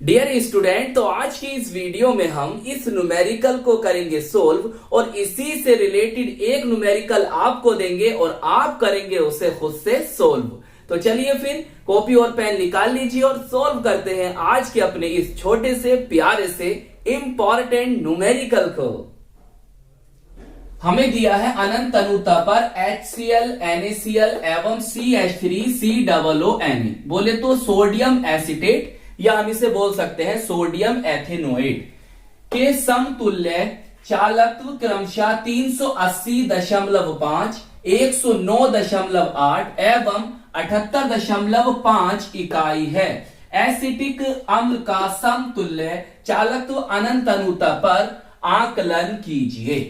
Dear student, तो आज की इस वीडियो में हम इस न्यूमेरिकल को करेंगे सोल्व और इसी से रिलेटेड एक न्यूमेरिकल आपको देंगे और आप करेंगे उसे खुद से सोल्व। तो चलिए फिर कॉपी और पेन निकाल लीजिए और सोल्व करते हैं आज के अपने इस छोटे से प्यारे से इंपॉर्टेंट न्यूमेरिकल को। हमें दिया है अनंत अनुता पर HCl, NaCl एवं CH3COONA। बोले तो सोडियम एसिटेट या हम इसे बोल सकते हैं सोडियम एथेनोएट के समतुल्य चालकत्व क्रमशः 380.5, 109.8 एवं 78.5 इकाई है। एसिटिक अम्ल का समतुल्य चालकत्व अनंत अनुता पर आकलन कीजिए।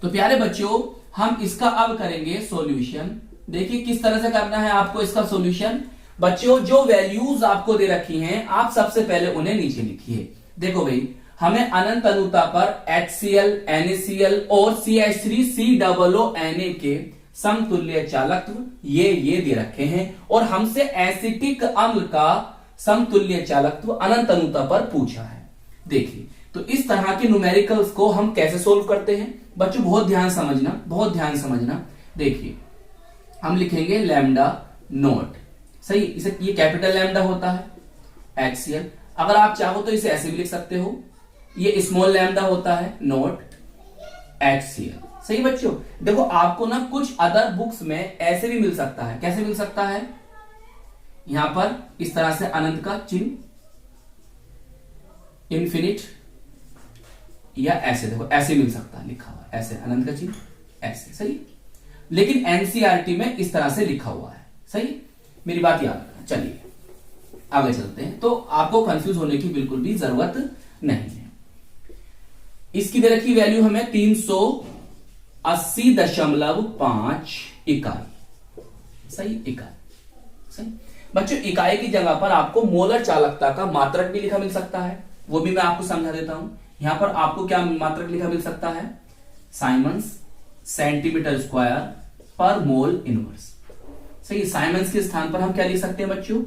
तो प्यारे बच्चों, हम इसका अब करेंगे सॉल्यूशन। देखिए किस तरह से करना है आपको इसका सॉल्यूशन। बच्चों, जो वैल्यूज आपको दे रखी हैं आप सबसे पहले उन्हें नीचे लिखिए। देखो भाई, हमें अनंत अनुता पर HCl, NaCl और CH3COONA के समतुल्य चालकत्व ये दे रखे हैं और हमसे एसिटिक अम्ल का समतुल्य चालकत्व अनंत अनुता पर पूछा है। देखिए, तो इस तरह के न्यूमेरिकल्स को हम कैसे सोल्व करते हैं बच्चों, बहुत ध्यान समझना। देखिए, हम लिखेंगे लैम्डा नोट, सही। इसे ये कैपिटल लैम्डा होता है HCl। अगर आप चाहो तो इसे ऐसे भी लिख सकते हो, ये स्मॉल लैम्डा होता है नोट HCl, सही बच्चों। देखो आपको ना कुछ अदर बुक्स में ऐसे भी मिल सकता है। कैसे मिल सकता है? यहां पर इस तरह से अनंत का चिन्ह, इन्फिनिट, या ऐसे देखो ऐसे मिल सकता है, लिखा हुआ ऐसे अनंत का चिन्ह ऐसे, सही। लेकिन एनसीईआरटी में इस तरह से लिखा हुआ है, सही। मेरी बात याद रखना। चलिए आगे चलते हैं। तो आपको कंफ्यूज होने की बिल्कुल भी जरूरत नहीं है। इसकी दे रखी वैल्यू हमें 380.5 इकाई, सही। इकाई, सही बच्चों। इकाई की जगह पर आपको मोलर चालकता का मात्रक भी लिखा मिल सकता है, वो भी मैं आपको समझा देता हूं। यहां पर आपको क्या मात्रक लिखा मिल सकता है? साइमंस सेंटीमीटर स्क्वायर पर मोल इनवर्स, सही। साइमंस के स्थान पर हम क्या लिख सकते हैं बच्चों?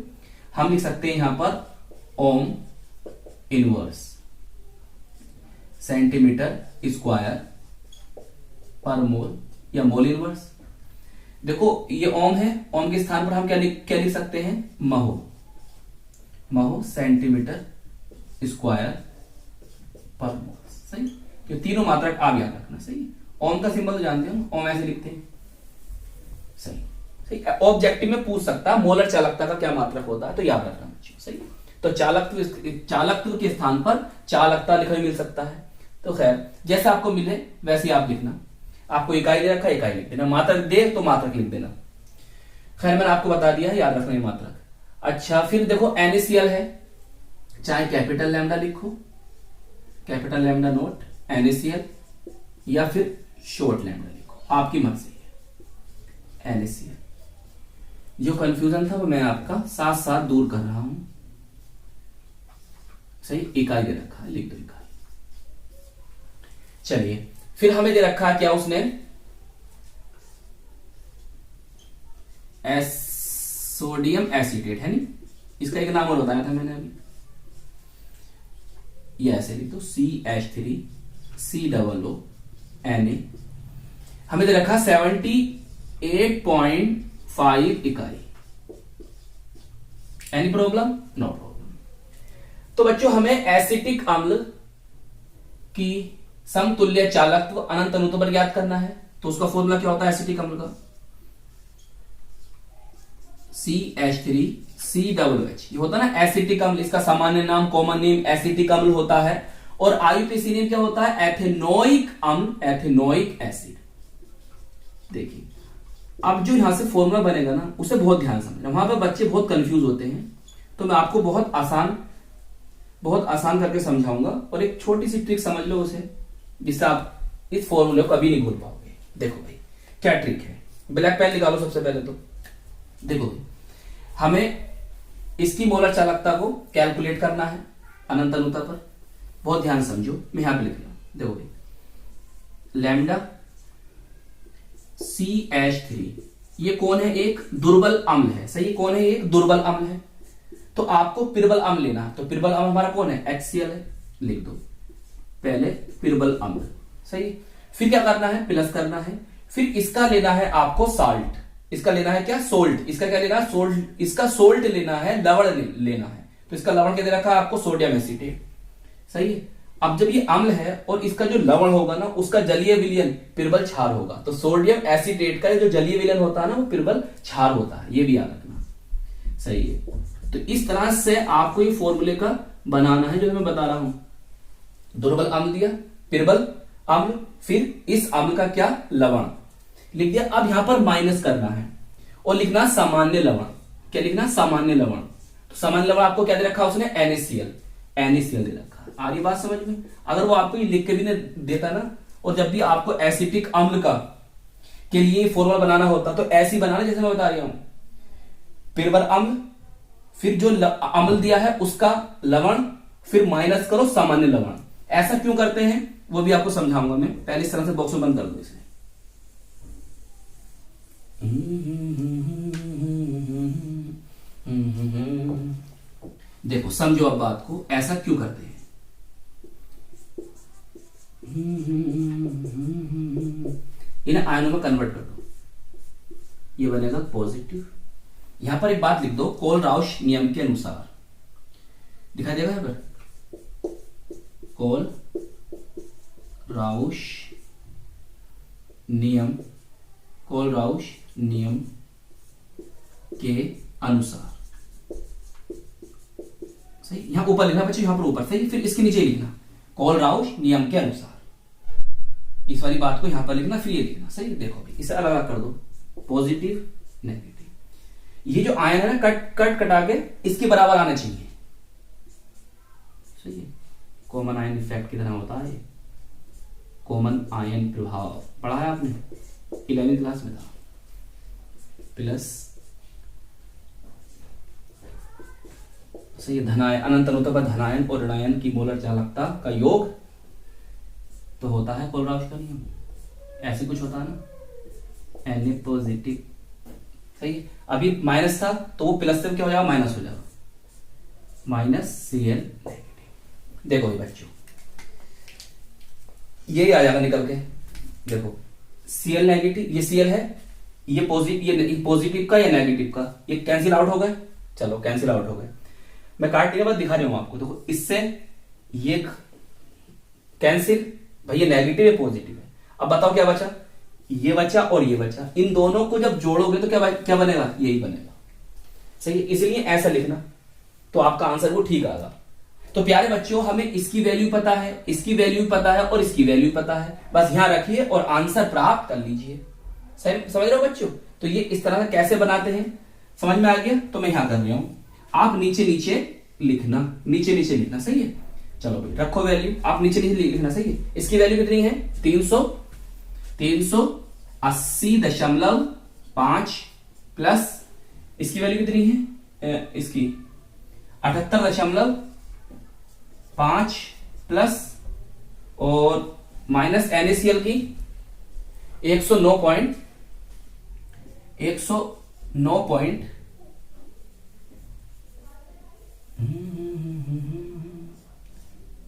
हम लिख सकते हैं यहां पर ओम इनवर्स सेंटीमीटर स्क्वायर पर मोल या मोल इनवर्स। देखो ये ओम है, ओम के स्थान पर हम क्या लिख सकते हैं? महो सेंटीमीटर स्क्वायर पर मोल, सही। तो तीनों मात्रक आप याद रखना, सही। ओम का सिंबल तो जानते हो, ओम ऐसे लिखते हैं, सही। ऑब्जेक्टिव में पूछ सकता है मोलर चालकता का क्या मात्रक होता है, तो याद रखना बच्चों, सही। तो चालकत्व के स्थान पर चालकता लिखा मिल सकता है। तो खैर जैसे आपको मिले वैसे आप लिखना। आपको इकाई दे रखा है, इकाई लिख देना। मात्रक दे तो मात्रक लिख देना। खैर मैंने आपको बता दिया है, याद रखना ये मात्रक। अच्छा, फिर देखो NaCl है, चाहे कैपिटल लैम्डा लिखो, कैपिटल लैम्डा नोट NaCl, या फिर शॉर्ट लैम्डा लिखो, आपकी मर्जी है। NaCl, जो कंफ्यूजन था वो मैं आपका साथ साथ दूर कर रहा हूं, सही। इकाई दे रखा है, लिख दो इकाई। चलिए, फिर हमें दे रखा है क्या उसने? सोडियम एसिटेट, है नहीं। इसका एक नाम और बताया था मैंने अभी, ये ऐसे लिख दो CH3COONA। हमें दे रखा 78.5 इकाई। Any problem? No problem. तो बच्चों, हमें एसिटिक अम्ल की समतुल्य चालकत्व अनंत अनुता पर ज्ञात करना है। तो उसका फॉर्मूला क्या होता है एसिटिक अम्ल का? CH3COOH, ये होता है ना एसिटिक अम्ल। इसका सामान्य नाम, कॉमन नेम एसिटिक अम्ल होता है। और IUPAC नेम क्या होता है? एथेनोइक अम्ल, एथेनोइक एसिड। देखिए, अब जो यहां से फॉर्मूला बनेगा ना, उसे बहुत ध्यान समझना। वहां पर बच्चे बहुत कंफ्यूज होते हैं, तो मैं आपको बहुत आसान करके समझाऊंगा। और एक छोटी सी ट्रिक समझ लो उसे, जिससे आप इस फॉर्मूले को कभी नहीं भूल पाओगे। देखो भाई क्या ट्रिक है। ब्लैक पेन निकालो सबसे पहले। तो देखो भाई, हमें इसकी मोलर चालकता को कैलकुलेट करना है अनंत अनुता पर। बहुत ध्यान समझो, मैं यहां पे लिख रहा हूं। देखो भाई, लैम्डा CH3, ये कौन है? एक दुर्बल अम्ल है, सही। कौन है? एक दुर्बल अम्ल है। तो आपको पिरबल अम्ल लेना है। तो पिरबल अम्ल हमारा कौन है? HCl है, लिख दो पहले पिरबल अम्ल, सही। फिर क्या करना है? प्लस करना है। फिर इसका लेना है आपको साल्ट, इसका लेना है क्या? सोल्ट। इसका क्या लेना है? सोल्ट। इसका सोल्ट लेना है, लवण लेना है। तो इसका लवण क्या दे रखा है आपको? सोडियम एसीटेट, सही है। अब जब ये अम्ल है और इसका जो लवण होगा ना, उसका जलीय विलयन पिरबल क्षार होगा। तो सोडियम एसीटेट का जो जलीय विलयन होता है ना, वो पिरबल क्षार होता है, ये भी याद रखना, सही है। तो इस तरह से आपको ये फॉर्मूले का बनाना है जो मैं बता रहा हूं। दुर्बल अम्ल दिया, पिरबल अम्ल, फिर इस अम्ल का क्या? लवण लिख दिया। अब यहां पर माइनस करना है और लिखना सामान्य लवण। क्या लिखना? सामान्य लवण। तो सामान्य लवण आपको क्या दे रखा उसने? NaCl दे रखा। आ रही बात समझ में? अगर वो आपको ये लिख के भी नहीं देता ना, और जब भी आपको एसिटिक अम्ल का के लिए फॉर्मूला बनाना होता तो ऐसी बनाना जैसे मैं बता रहा हूं, पिरबल अम्ल, फिर जो अम्ल दिया है उसका लवण, फिर माइनस करो सामान्य लवण। ऐसा क्यों करते हैं वो भी आपको समझाऊंगा मैं। पहले इस तरह से बॉक्स में बंद कर दो इसे। देखो समझो अब बात को, ऐसा क्यों करते हैं। इन्हें आयनों में कन्वर्ट कर दो, ये बनेगा पॉजिटिव। यहां पर एक बात लिख दो, कोलराउश नियम के अनुसार, दिखाई देगा यहां पर, कोलराउश नियम के अनुसार, सही। यहां ऊपर लिखना बच्चे, यहां पर ऊपर, सही। फिर इसके नीचे लिखना कोलराउश नियम के अनुसार, इस वाली बात को यहां पर लिखना, फिर ये लिखना, सही। देखो अभी इसे अलग अलग कर दो, पॉजिटिव नेगेटिव। ये जो आयन है ना, कट कटा के इसके बराबर आना चाहिए, सही है। कॉमन आयन इफेक्ट की तरह होता है, कॉमन आयन प्रभाव पढ़ा है आपने 11वीं क्लास में था। प्लस, सही है, धनायन अनंत अनुता पर धनायन और ऋणायन की मोलर चालकता का योग तो होता है कोलराउश का नियम, ऐसे कुछ होता है ना, Na पॉजिटिव, सही है। अभी माइनस था तो वो प्लस से क्या हो जाएगा? माइनस हो जाएगा, -Cl नेगेटिव। देखो ये बच्चों, यही आ जाएगा निकल के। देखो Cl नेगेटिव, ये Cl है, ये पॉजिटिव का या नेगेटिव का, ये कैंसिल आउट हो गए। चलो कैंसिल आउट हो गए, मैं काटने के बाद दिखा रहा हूं आपको। देखो इससे ये कैंसिल, भाई ये नेगेटिव है पॉजिटिव है। अब बताओ क्या बचा? ये बचा और ये बचा। इन दोनों को जब जोड़ोगे तो क्या बनेगा? यही बनेगा, सही है। इसलिए ऐसा लिखना तो आपका आंसर वो ठीक आएगा। तो प्यारे बच्चों, हमें इसकी वैल्यू पता है, इसकी वैल्यू पता है और इसकी वैल्यू पता है, बस यहां रखिए और आंसर प्राप्त कर लीजिए। सही समझ रहे हो बच्चों? तो ये इस तरह से कैसे बनाते हैं समझ में आ गया? तो मैं यहां कर रहा हूं, आप नीचे नीचे लिखना, नीचे नीचे लिखना, सही है। चलो भाई रखो वैल्यू, आप नीचे नीचे लिखना, सही है। इसकी वैल्यू कितनी है? 380.5 प्लस इसकी वैल्यू कितनी है? इसकी 78.5 प्लस और माइनस NaCl की 109.109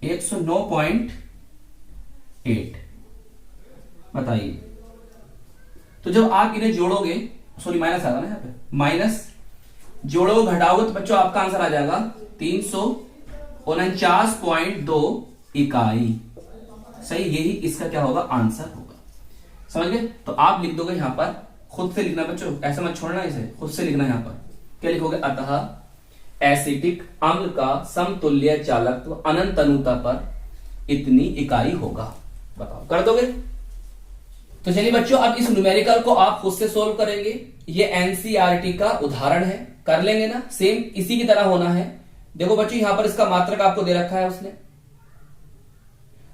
109.8 बताइए। तो जब आप इन्हें जोड़ोगे, सॉरी माइनस आएगा ना यहाँ पे, माइनस जोड़ोगे घटाओगे तो बच्चों आपका आंसर आ जाएगा 349.2 इकाई, सही। यही इसका क्या होगा? आंसर होगा, समझ गए? तो आप लिख दोगे यहां पर, खुद से लिखना बच्चों, ऐसा मत छोड़ना, इसे खुद से लिखना। यहां पर क्या लिखोगे? अतः एसिटिक अम्ल का समतुल्य चालकत्व अनंत अनुता पर इतनी इकाई होगा। बताओ कर दोगे? तो चलिए बच्चों, अब इस न्यूमेरिकल को आप खुद से सोल्व करेंगे। ये एनसीईआरटी का उदाहरण है, कर लेंगे ना, सेम इसी की तरह होना है। देखो बच्चों यहां पर इसका मात्रक आपको दे रखा है उसने।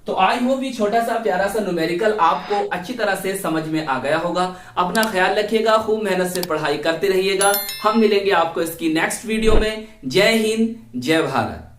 तो आई होप ये छोटा सा प्यारा सा न्यूमेरिकल आपको अच्छी तरह से समझ में आ गया होगा। अपना ख्याल रखिएगा, खूब मेहनत से पढ़ाई करते रहिएगा। हम मिलेंगे आपको इसकी नेक्स्ट वीडियो में। जय हिंद, जय भारत।